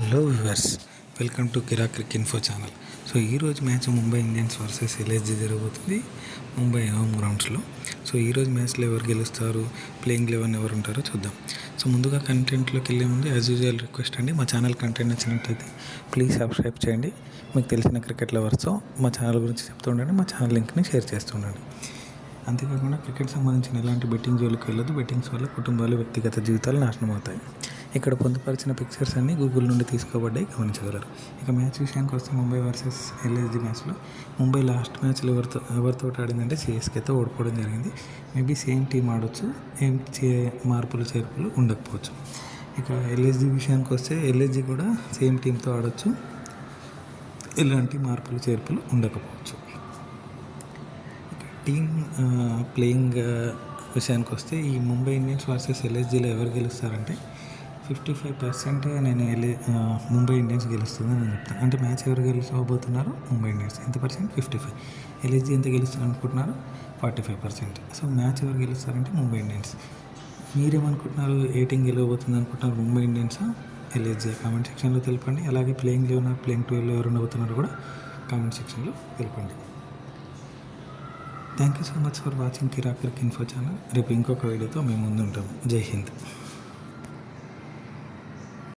Hello viewers, welcome to Kirak cric info channel. So ఈరోజు match Mumbai Indians versus LSG జరగబోతుంది Mumbai home గ్రౌండ్స్లో. So ఈరోజు మ్యాచ్లో ఎవరు గెలుస్తారు, ప్లేయింగ్ 11 ఎవరు ఉంటారో చూద్దాం. సో ముందుగా కంటెంట్లోకి వెళ్ళే ముందు యాజ్ యూజువల్ రిక్వెస్ట్ అండి, మా ఛానల్ కంటెంట్ నచ్చినట్లయితే ప్లీజ్ సబ్స్క్రైబ్ చేయండి. మీకు తెలిసిన క్రికెట్ లవర్స్తో మా ఛానల్ గురించి చెప్తూ ఉండండి, మా ఛానల్ లింక్ని షేర్ చేస్తూ ఉండండి. అంతేకాకుండా క్రికెట్ సంబంధించిన ఎలాంటి బెట్టింగ్ జోలికి వెళ్ళదు. బెట్టింగ్స్ వల్ల కుటుంబాలు, వ్యక్తిగత జీవితాలు నాశనం అవుతాయి. ఇక్కడ పొందుపరిచిన పిక్చర్స్ అన్నీ గూగుల్ నుండి తీసుకోబడ్డాయి, గమనించగలరు. ఇక మ్యాచ్ విషయానికి వస్తే ముంబై వర్సెస్ ఎల్ఎస్జీ మ్యాచ్లో ముంబై లాస్ట్ మ్యాచ్లో ఎవరితో ఆడిందంటే సిఎస్కేతో ఓడిపోవడం జరిగింది. మేబీ సేమ్ టీం ఆడొచ్చు, ఏం మార్పులు చేర్పులు ఉండకపోవచ్చు. ఇక ఎల్ఎస్జీ విషయానికి వస్తే ఎల్ఎస్జీ కూడా సేమ్ టీంతో ఆడొచ్చు, ఎలాంటి మార్పులు చేర్పులు ఉండకపోవచ్చు. టీమ్ ప్లేయింగ్ విషయానికి వస్తే ఈ ముంబై ఇండియన్స్ వర్సెస్ ఎల్ఎస్జీలో ఎవరు గెలుస్తారంటే 55% నేను ముంబై ఇండియన్స్ గెలుస్తుందని నేను చెప్తాను. అంటే మ్యాచ్ ఎవరు గెలుచబోతున్నారు? ముంబై ఇండియన్స్. ఎంత పర్సెంట్? 55. ఎల్ఎస్జీ ఎంత గెలుస్తారు అనుకుంటున్నారు? 45%. సో మ్యాచ్ ఎవరు గెలుస్తారంటే ముంబై ఇండియన్స్. మీరేమనుకుంటున్నారు? ఏ టీం గెలవబోతుంది అనుకుంటున్నారు? ముంబై ఇండియన్సా, ఎల్ఎస్జీ? కామెంట్ సెక్షన్లో తెలపండి. అలాగే ప్లేయింగ్ 11, ప్లేయింగ్ 12 ఎవరు ఉండబోతున్నారు కూడా కామెంట్ సెక్షన్లో తెలపండి. Thank you so much for watching Kirak cric info channel. రేపు ఇంకొక వీడియోతో మేము ముందు ఉంటాము. జై హింద్.